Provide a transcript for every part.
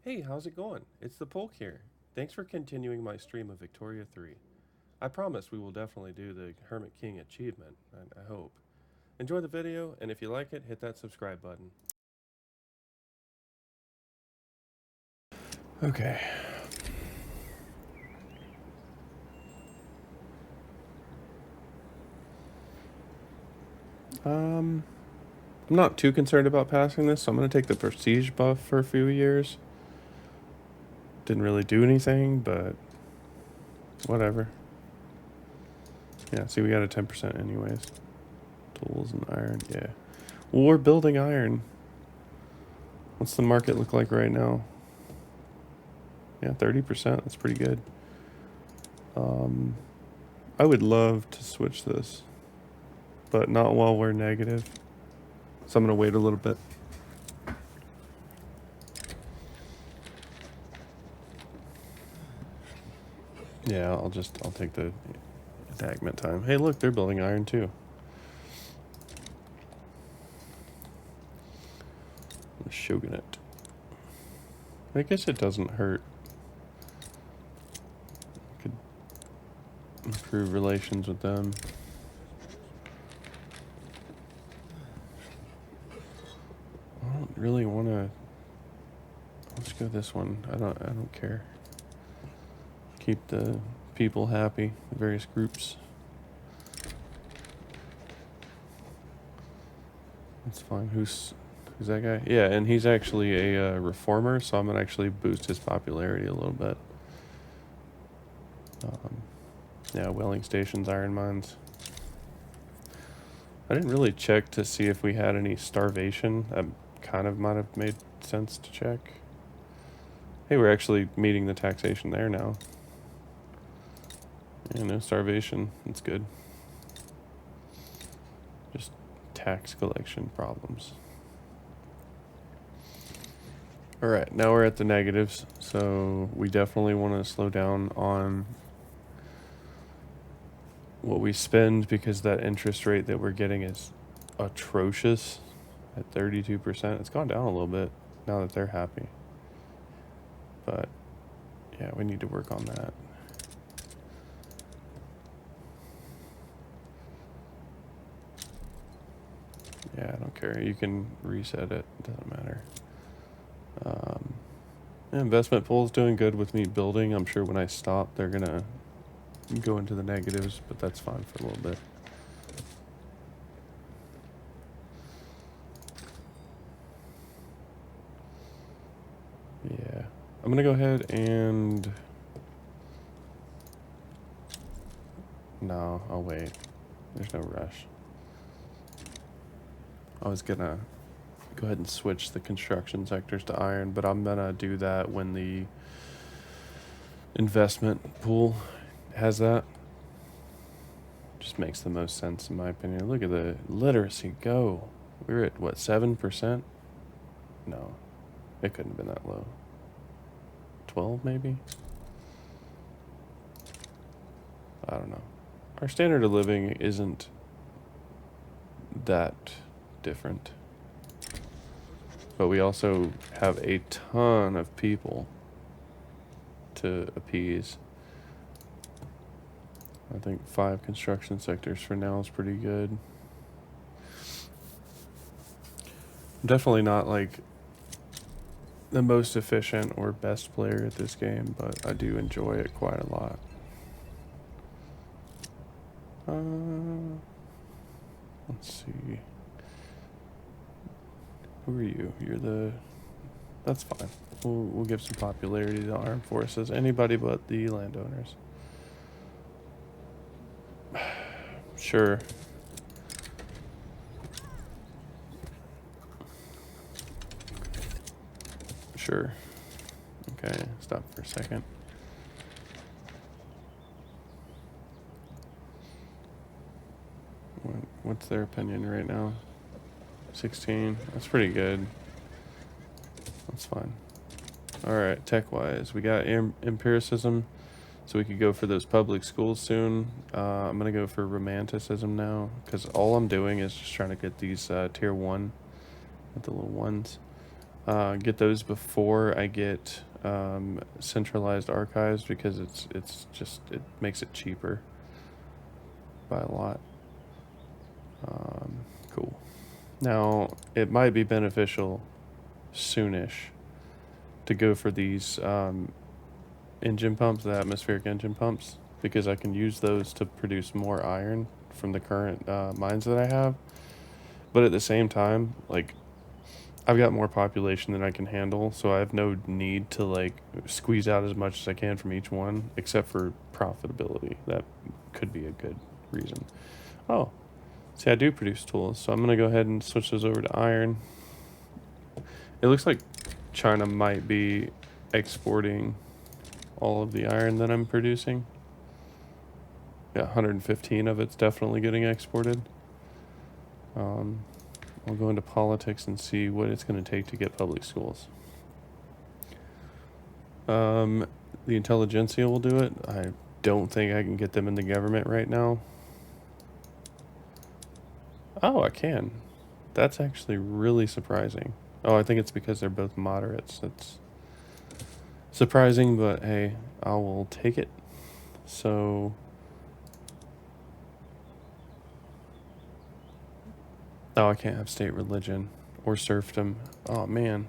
Hey, how's it going? It's the Polk here. Thanks for continuing my stream of Victoria 3. I promise we will definitely do the Hermit King achievement, I hope. Enjoy the video, and if you like it, hit that subscribe button. Okay. I'm not too concerned about passing this, so I'm going to take the prestige buff for a few years. Didn't really do anything, but whatever. Yeah, see, we got a 10% anyways. Tools and iron, yeah. Well, we're building iron. What's the market look like right now? Yeah, 30%. That's pretty good. I would love to switch this, but not while we're negative. So I'm going to wait a little bit. Yeah, I'll take the attackment time. Hey, look, they're building iron too. The shogunate. I guess it doesn't hurt. Could improve relations with them. I don't really want to. Let's go this one. I don't care. Keep the people happy. The various groups. That's fine. Who's that guy? Yeah, and he's actually a reformer, so I'm gonna actually boost his popularity a little bit. Yeah, whaling stations, iron mines. I didn't really check to see if we had any starvation. That kind of might have made sense to check. Hey, we're actually meeting the taxation there now. Yeah, no starvation. That's good. Just tax collection problems. Alright, now we're at the negatives, so we definitely want to slow down on what we spend because that interest rate that we're getting is atrocious at 32%. It's gone down a little bit now that they're happy. But yeah, we need to work on that. Yeah, I don't care. You can reset it. It doesn't matter. Investment pool's doing good with me building. I'm sure when I stop, they're going to go into the negatives, but that's fine for a little bit. Yeah. I'm going to go ahead and... No, I'll wait. There's no rush. I was going to go ahead and switch the construction sectors to iron, but I'm going to do that when the investment pool has that. Just makes the most sense in my opinion. Look at the literacy go. We're at what, 7%? No, it couldn't have been that low. 12 maybe? I don't know. Our standard of living isn't that different. But we also have a ton of people to appease. I think 5 construction sectors for now is pretty good. I'm definitely not like the most efficient or best player at this game, but I do enjoy it quite a lot. Let's see. Who are you? You're the... That's fine. We'll give some popularity to the armed forces. Anybody but the landowners. Sure. Sure. Okay, stop for a second. What's their opinion right now? 16. That's pretty good. That's fine. Alright, tech-wise. We got empiricism, so we could go for those public schools soon. I'm going to go for romanticism now, because all I'm doing is just trying to get these tier 1 with the little ones. get those before I get centralized archives, because it makes it cheaper by a lot. Cool. Now it might be beneficial soonish to go for these engine pumps, the atmospheric engine pumps, because I can use those to produce more iron from the current mines that I have. But at the same time, like, I've got more population than I can handle, so I have no need to like squeeze out as much as I can from each one, except for profitability. That could be a good reason. Oh, see, I do produce tools, so I'm gonna go ahead and switch those over to iron. It looks like China might be exporting all of the iron that I'm producing. Yeah, 115 of it's definitely getting exported. I'll go into politics and see what it's going to take to get public schools. The intelligentsia will do it. I don't think I can get them in the government right now. Oh, I can. That's actually really surprising. Oh, I think it's because they're both moderates. That's surprising, but hey, I will take it. So oh, I can't have state religion or serfdom. Oh man.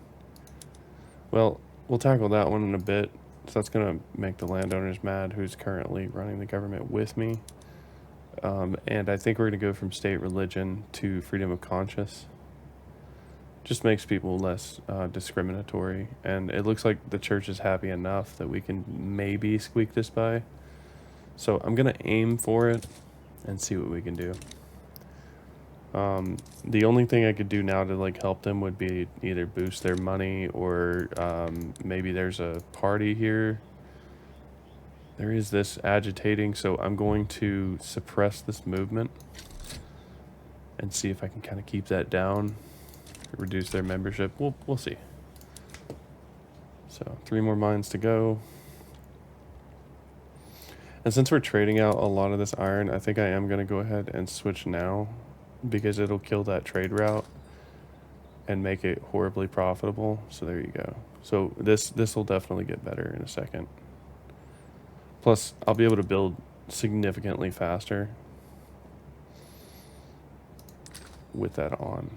Well, we'll tackle that one in a bit. So that's gonna make the landowners mad, who's currently running the government with me. And I think we're gonna go from state religion to freedom of conscience. Just makes people less discriminatory, and it looks like the church is happy enough that we can maybe squeak this by. So I'm gonna aim for it and see what we can do. The only thing I could do now to like help them would be either boost their money, or maybe there's a party here. There is this agitating, so I'm going to suppress this movement and see if I can kind of keep that down, reduce their membership. We'll see. So 3 more mines to go. And since we're trading out a lot of this iron, I think I am going to go ahead and switch now, because it'll kill that trade route and make it horribly profitable. So there you go. So this will definitely get better in a second. Plus, I'll be able to build significantly faster with that on.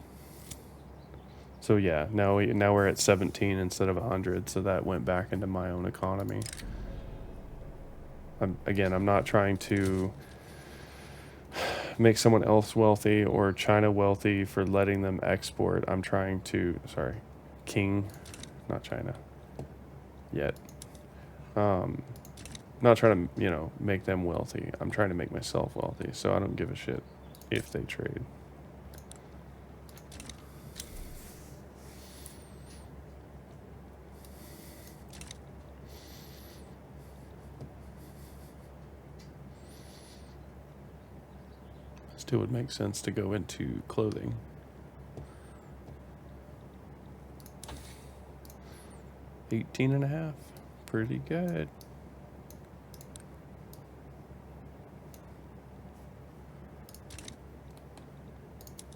So yeah, now we're at 17 instead of 100, so that went back into my own economy. I'm not trying to make someone else wealthy or China wealthy for letting them export. I'm trying to, King, not China yet. Not trying to, make them wealthy. I'm trying to make myself wealthy, so I don't give a shit if they trade. Still would make sense to go into clothing. $18.5, pretty good.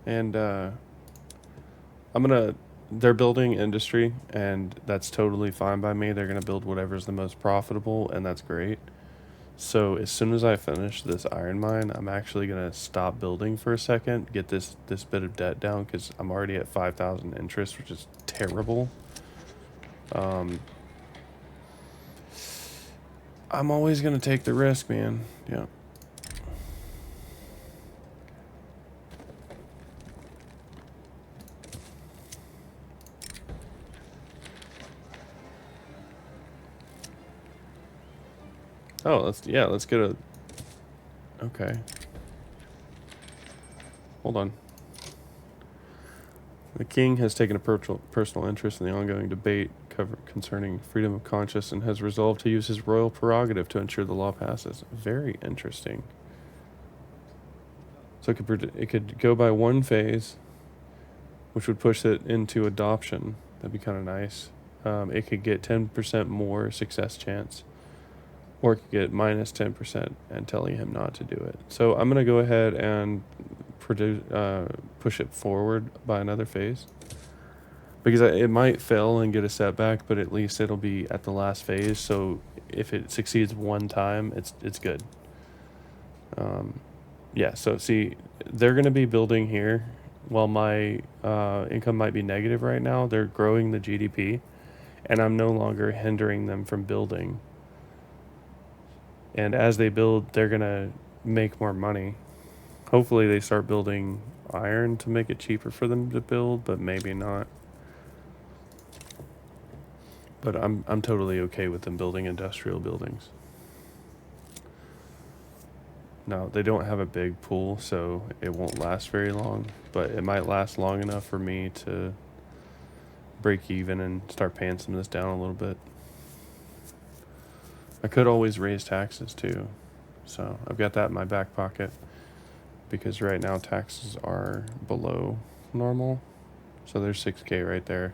And they're building industry, and that's totally fine by me. They're gonna build whatever's the most profitable, and that's great. So as soon as I finish this iron mine, I'm actually gonna stop building for a second, get this bit of debt down, because I'm already at 5,000 interest, which is terrible. I'm always gonna take the risk, man. Yeah. Oh, let's get a... Okay. Hold on. The king has taken a personal interest in the ongoing debate concerning freedom of conscience, and has resolved to use his royal prerogative to ensure the law passes. Very interesting. So it could go by one phase, which would push it into adoption. That'd be kind of nice. It could get 10% more success chance, or it could get minus 10% and telling him not to do it. So I'm going to go ahead and push it forward by another phase. Because it might fail and get a setback, but at least it'll be at the last phase. So if it succeeds one time, it's good. Yeah. So see, they're going to be building here, while my income might be negative right now. They're growing the GDP, and I'm no longer hindering them from building. And as they build, they're going to make more money. Hopefully, they start building iron to make it cheaper for them to build, but maybe not. But I'm totally okay with them building industrial buildings. No, they don't have a big pool, so it won't last very long, but it might last long enough for me to break even and start paying some of this down a little bit. I could always raise taxes too, so I've got that in my back pocket, because right now taxes are below normal. So there's 6K right there.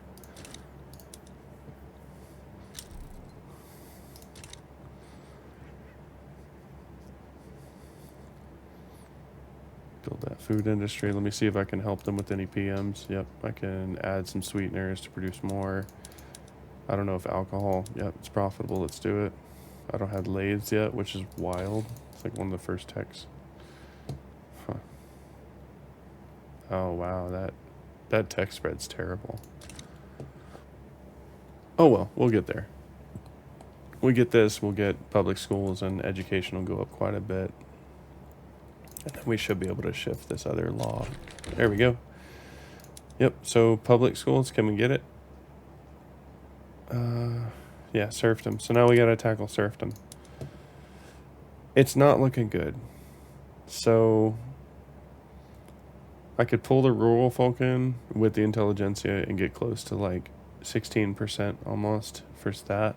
Build that food industry. Let me see if I can help them with any PMs. Yep, I can add some sweeteners to produce more. I don't know if alcohol, yep, it's profitable. Let's do it. I don't have lathes yet, which is wild. It's like one of the first techs. Huh. Oh wow, that tech spread's terrible. Oh well, we'll get there. We get this, we'll get public schools, and education will go up quite a bit. And then we should be able to shift this other law. There we go. Yep, so public schools, can we get it? Yeah, serfdom. So now we gotta tackle serfdom. It's not looking good. So I could pull the rural folk in with the intelligentsia and get close to like 16% almost for stat.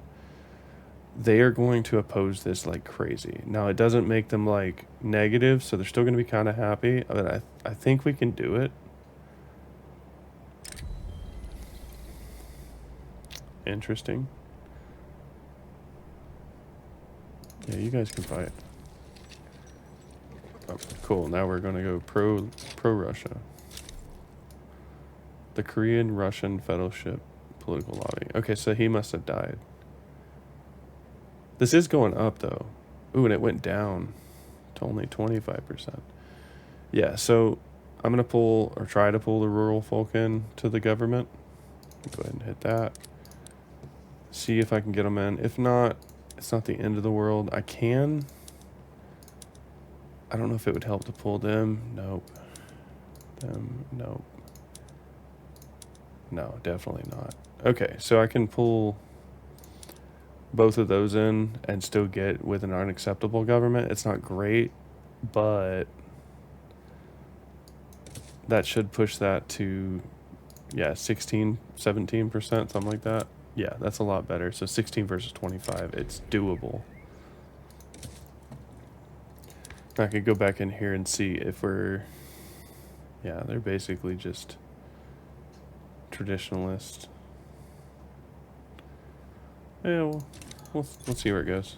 They are going to oppose this like crazy. Now, it doesn't make them like negative, so they're still going to be kind of happy, but I think we can do it. Interesting. Yeah, you guys can fight. Oh, cool. Now we're going to go pro Russia. The Korean Russian Fellowship political lobby. Okay, so he must have died. This is going up though. Ooh, and it went down to only 25%. Yeah, so I'm going to pull, or try to pull, the rural folk in to the government. Go ahead and hit that. See if I can get them in. If not, it's not the end of the world. I can. I don't know if it would help to pull them. Nope. Them, nope. No, definitely not. Okay, so I can pull both of those in and still get with an unacceptable government. It's not great, but that should push that to, yeah, 16, 17%, something like that. Yeah, that's a lot better. So 16 versus 25, it's doable. I could go back in here and see if we're, yeah, they're basically just traditionalist. Yeah, we'll see where it goes.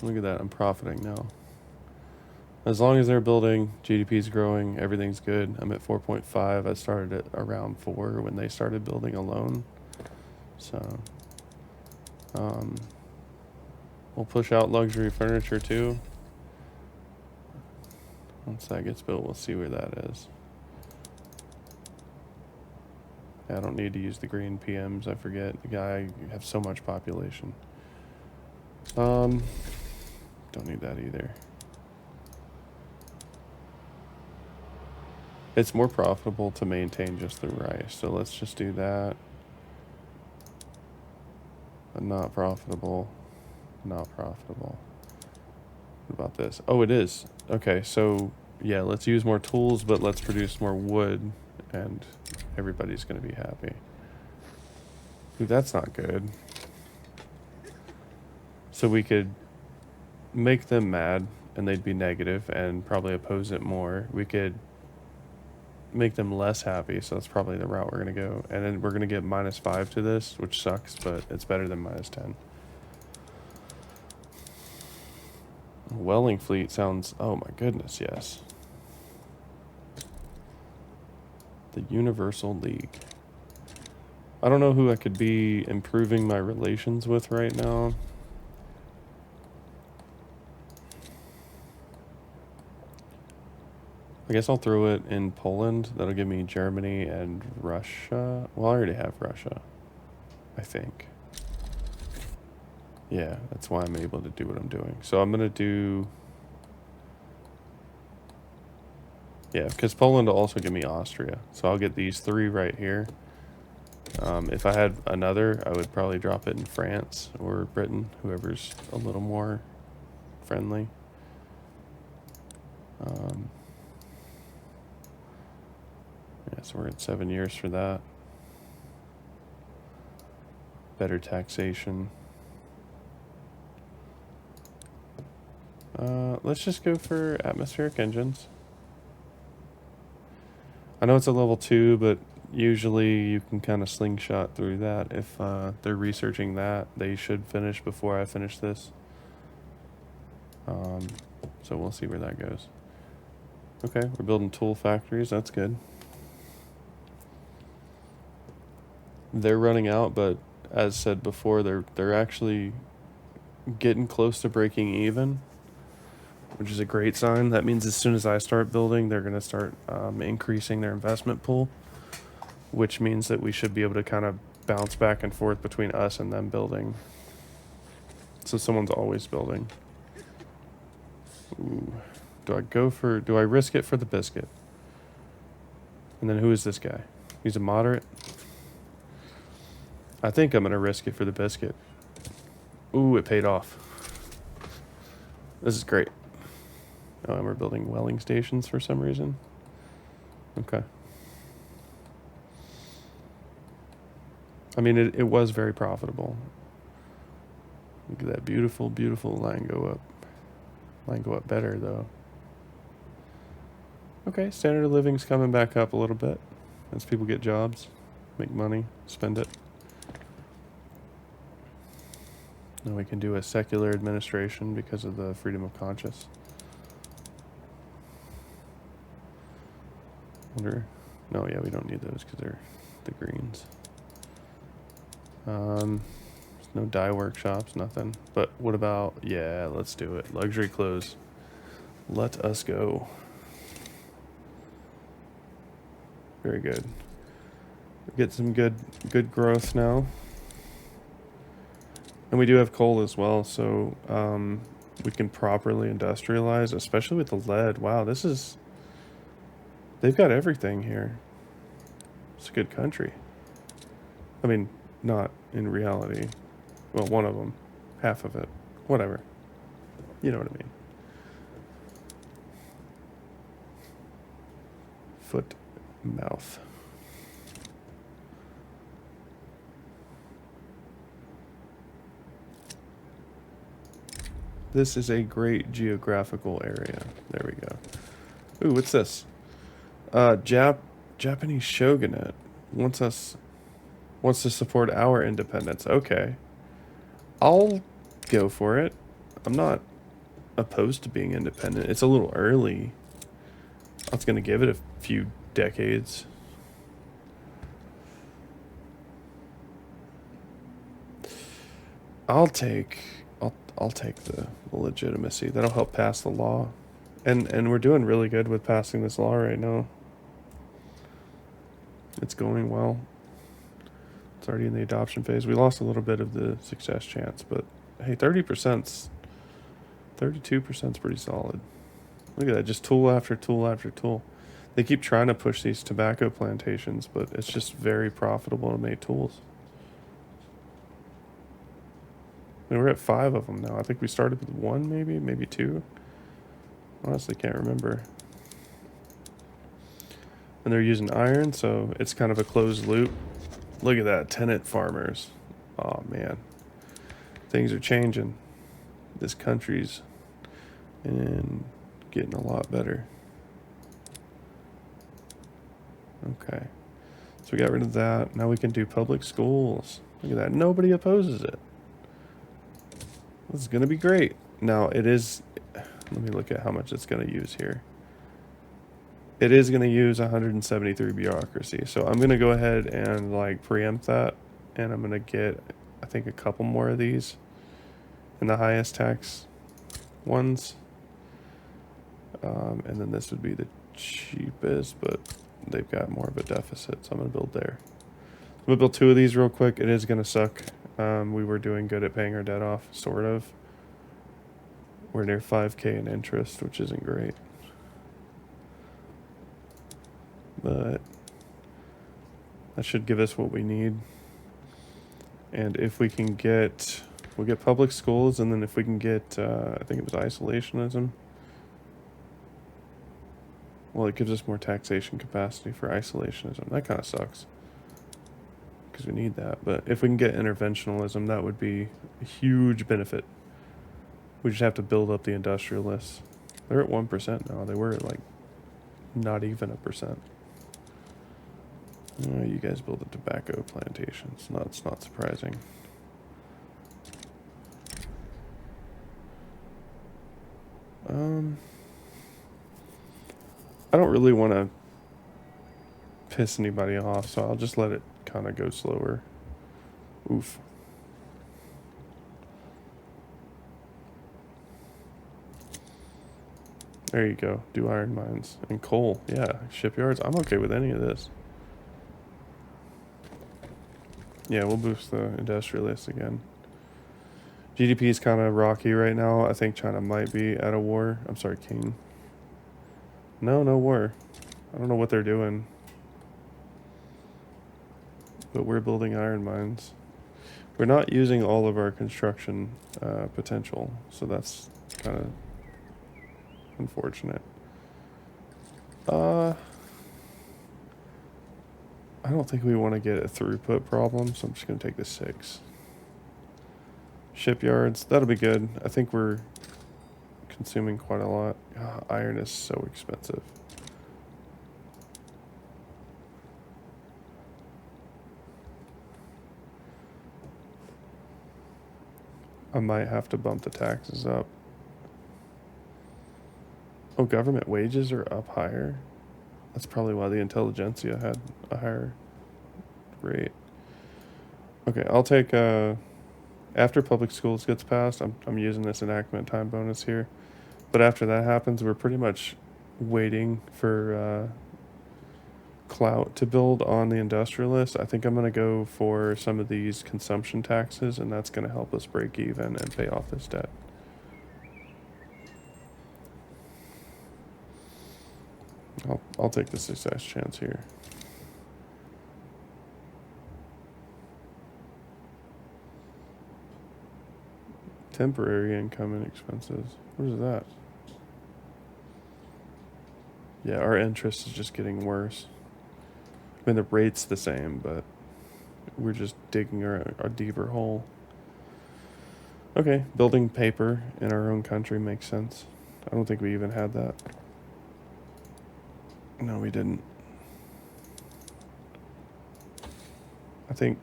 Look at that, I'm profiting now. As long as they're building, GDP's growing, everything's good. I'm at 4.5. I started at around 4 when they started building alone. So, we'll push out luxury furniture too. Once that gets built, we'll see where that is. I don't need to use the green PMs. I forget. The guy have so much population. Don't need that either. It's more profitable to maintain just the rice, so let's just do that. But not profitable. Not profitable. What about this? Oh, it is. Okay, so yeah, let's use more tools, but let's produce more wood, and everybody's going to be happy. Ooh, that's not good. So we could make them mad, and they'd be negative and probably oppose it more. We could make them less happy, so that's probably the route we're going to go. And then we're going to get -5 to this, which sucks, but it's better than -10. Welling fleet sounds, oh my goodness, yes. The Universal League. I don't know who I could be improving my relations with right now. I guess I'll throw it in Poland. That'll give me Germany and Russia. Well, I already have Russia, I think. Yeah, that's why I'm able to do what I'm doing. So I'm going to do... Yeah, because Poland will also give me Austria. So I'll get these three right here. If I had another, I would probably drop it in France or Britain, whoever's a little more friendly. Yeah, so we're at 7 years for that. Better taxation. Let's just go for atmospheric engines. I know it's a level 2, but usually you can kind of slingshot through that. If they're researching that, they should finish before I finish this. So we'll see where that goes. Okay, we're building tool factories. That's good. They're running out, but as said before, they're actually getting close to breaking even, which is a great sign. That means as soon as I start building, they're going to start increasing their investment pool, which means that we should be able to kind of bounce back and forth between us and them building. So someone's always building. Ooh. Do I risk it for the biscuit? And then who is this guy? He's a moderate. I think I'm going to risk it for the biscuit. Ooh, it paid off. This is great. Oh, and we're building welling stations for some reason. Okay. I mean, it was very profitable. Look at that beautiful, beautiful line go up. Line go up better, though. Okay, standard of living's coming back up a little bit as people get jobs, make money, spend it. Now we can do a secular administration because of the freedom of conscience. No, yeah, we don't need those because they're the greens. There's no dye workshops, nothing. But what about, yeah, let's do it. Luxury clothes. Let us go. Very good. Get some good growth now. And we do have coal as well, so we can properly industrialize, especially with the lead. Wow, they've got everything here. It's a good country. I mean, not in reality. Well, one of them. Half of it. Whatever. You know what I mean. Foot, mouth. This is a great geographical area. There we go. Ooh, what's this? Japanese shogunate wants to support our independence. Okay. I'll go for it. I'm not opposed to being independent. It's a little early. I was going to give it a few decades. I'll take the legitimacy. That'll help pass the law. And we're doing really good with passing this law right now. It's going well. It's already in the adoption phase. We lost a little bit of the success chance, but hey, 32% is pretty solid. Look at that, just tool after tool after tool. They keep trying to push these tobacco plantations, but it's just very profitable to make tools. I mean, we're at 5 of them now. I think we started with 1, maybe 2. Honestly, can't remember. And they're using iron, so it's kind of a closed loop. Look at that, tenant farmers. Oh man, things are changing. This country's getting a lot better. Okay, so we got rid of that. Now we can do public schools. Look at that, nobody opposes it. This is gonna be great. Now it is, let me look at how much it's gonna use here. it is going to use 173 bureaucracy. So I'm going to go ahead and like preempt that, and I'm going to get, I think, a couple more of these in the highest tax ones. And then this would be the cheapest, but they've got more of a deficit, so I'm going to build there. I'm going to build 2 of these real quick. It is going to suck. We were doing good at paying our debt off, sort of. We're near 5K in interest, which isn't great. But that should give us what we need. And if we can get, we'll get public schools, and then if we can get, I think it was isolationism. Well, it gives us more taxation capacity for isolationism. That kind of sucks, because we need that. But if we can get interventionalism, that would be a huge benefit. We just have to build up the industrialists. They're at 1% now. They were at like not even 1%. You guys build a tobacco plantation. It's not surprising. I don't really want to piss anybody off, so I'll just let it kind of go slower. Oof. There you go. Do iron mines and coal. Yeah, shipyards. I'm okay with any of this. Yeah, we'll boost the industrialists again. GDP is kind of rocky right now. I think China might be at a war. I'm sorry, King. No war. I don't know what they're doing. But we're building iron mines. We're not using all of our construction potential, so that's kind of unfortunate. I don't think we want to get a throughput problem, so I'm just going to take the 6. Shipyards, that'll be good. I think we're consuming quite a lot. Iron is so expensive. I might have to bump the taxes up. Oh, government wages are up higher? That's probably why the intelligentsia had a higher rate. Okay, I'll take, after public schools gets passed, I'm using this enactment time bonus here. But after that happens, we're pretty much waiting for clout to build on the industrialist. I think I'm going to go for some of these consumption taxes, and that's going to help us break even and pay off this debt. I'll take the success chance here. Temporary income and expenses. What is that? Yeah, our interest is just getting worse. I mean, the rate's the same, but we're just digging our deeper hole. Okay, building paper in our own country makes sense. I don't think we even had that. No, we didn't. I think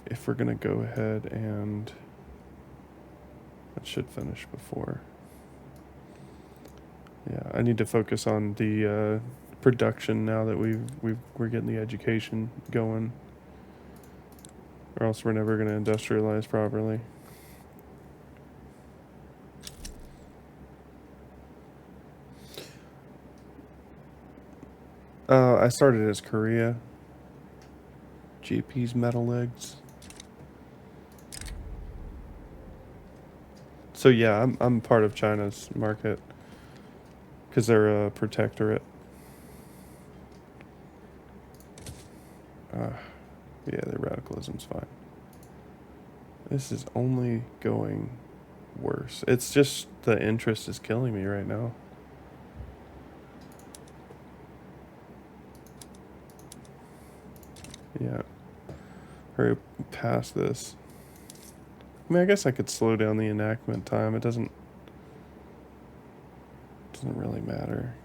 if we're going to go ahead and... That should finish before. Yeah, I need to focus on the production now that we're getting the education going, or else we're never going to industrialize properly. I started as Korea. GP's metal legs. So yeah, I'm part of China's market because they're a protectorate. Yeah, their radicalism's fine. This is only going worse. It's just the interest is killing me right now. Yeah. Hurry past this. I mean, I guess I could slow down the enactment time. It doesn't really matter.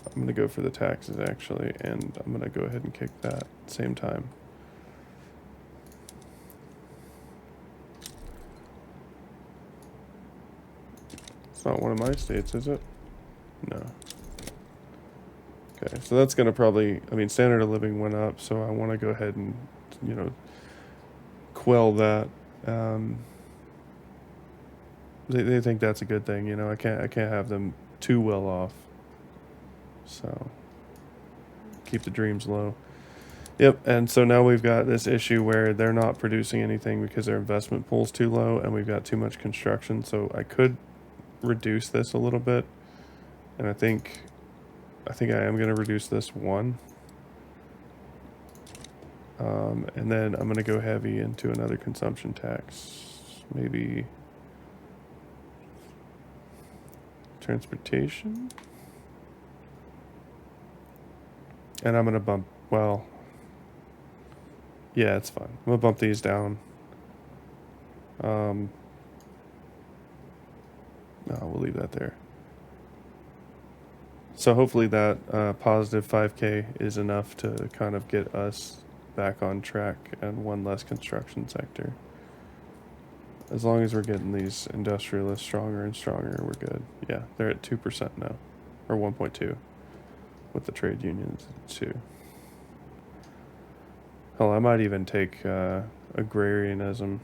I'm going to go for the taxes, actually, and I'm going to go ahead and kick that at the same time. not one of my states, is it? No. Okay, so that's going to probably, I mean, standard of living went up, so I want to go ahead and, you know, quell that. They think that's a good thing, you know. I can't have them too well off. So keep the dreams low. Yep, and so now we've got this issue where they're not producing anything because their investment pool's too low, and we've got too much construction. So I could reduce this a little bit, and I think I am going to reduce this one. And then I'm going to go heavy into another consumption tax. Maybe transportation. And I'm going to bump, well, yeah, it's fine. I'm going to bump these down. No, we'll leave that there. So hopefully that positive 5K is enough to kind of get us back on track and one less construction sector. As long as we're getting these industrialists stronger and stronger, we're good. Yeah, they're at 2% now, or 1.2, with the trade unions at 2. Hell, I might even take agrarianism.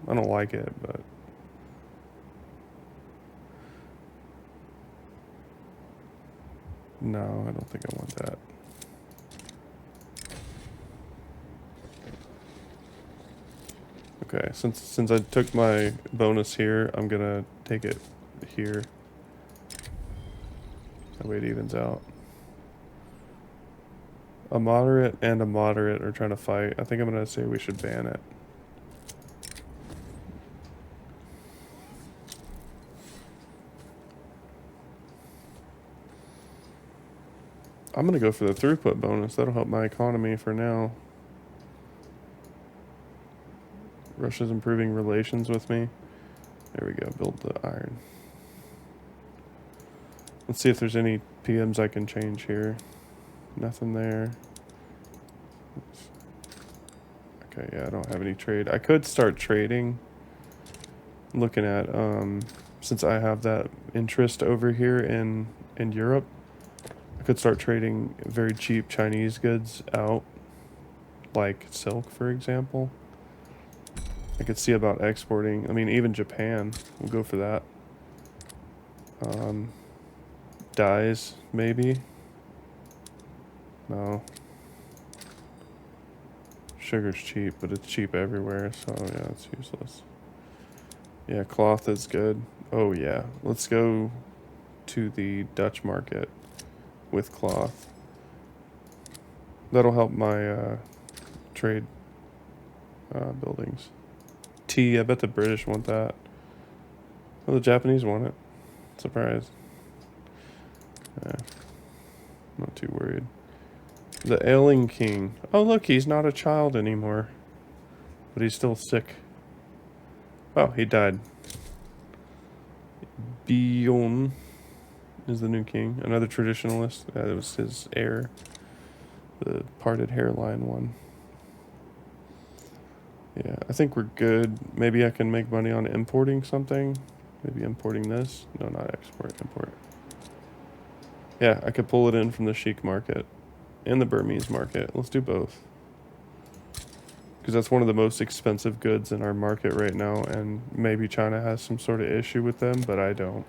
I don't like it, but no, I don't think I want that. Okay, since I took my bonus here, I'm gonna take it here. That way it evens out. A moderate and a moderate are trying to fight. I think I'm gonna say we should ban it. I'm gonna go for the throughput bonus. That'll help my economy for now. Russia's improving relations with me. There we go, build the iron. Let's see if there's any PMs I can change here. Nothing there. Okay, yeah, I don't have any trade. I could start trading. Looking at, since I have that interest over here in Europe, I could start trading very cheap Chinese goods out, like silk, for example. I could see about exporting. I mean, even Japan. We'll go for that. Dyes, maybe. No. Sugar's cheap, but it's cheap everywhere, so yeah, it's useless. Yeah, cloth is good. Oh yeah, let's go to the Dutch market with cloth. That'll help my trade buildings. Tea, I bet the British want that. Oh, the Japanese want it. Surprise. Yeah, not too worried. The ailing king. Oh look, he's not a child anymore. But he's still sick. Oh, he died. Bjorn is the new king. Another traditionalist. That was his heir. The parted hairline one. Yeah, I think we're good. Maybe I can make money on importing something. Maybe importing this. No, not export, import. Yeah, I could pull it in from the Sheik market and the Burmese market. Let's do both. Because that's one of the most expensive goods in our market right now, and maybe China has some sort of issue with them, but I don't.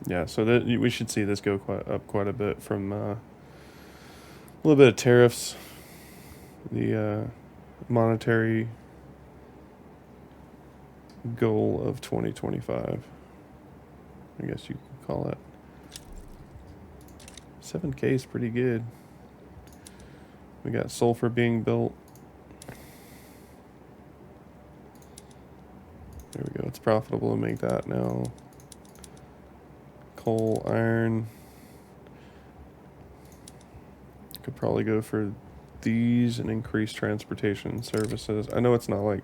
Yeah, so that we should see this go up quite a bit from a little bit of tariffs, the monetary goal of 2025, I guess you could call it. 7K is pretty good. We got sulfur being built. There we go. It's profitable to make that now. Coal, iron. Could probably go for these and increase transportation services. I know it's not like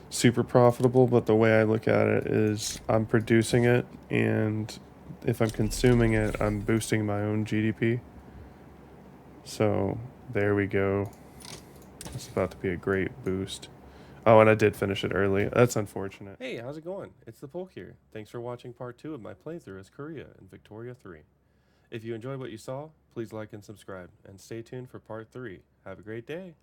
super profitable, but the way I look at it is I'm producing it, and if I'm consuming it, I'm boosting my own GDP. So there we go. It's about to be a great boost. Oh, and I did finish it early. That's unfortunate. Hey, how's it going? It's the Polk here. Thanks for watching part 2 of my playthrough as Korea in Victoria 3. If you enjoyed what you saw, please like and subscribe, and stay tuned for part 3. Have a great day.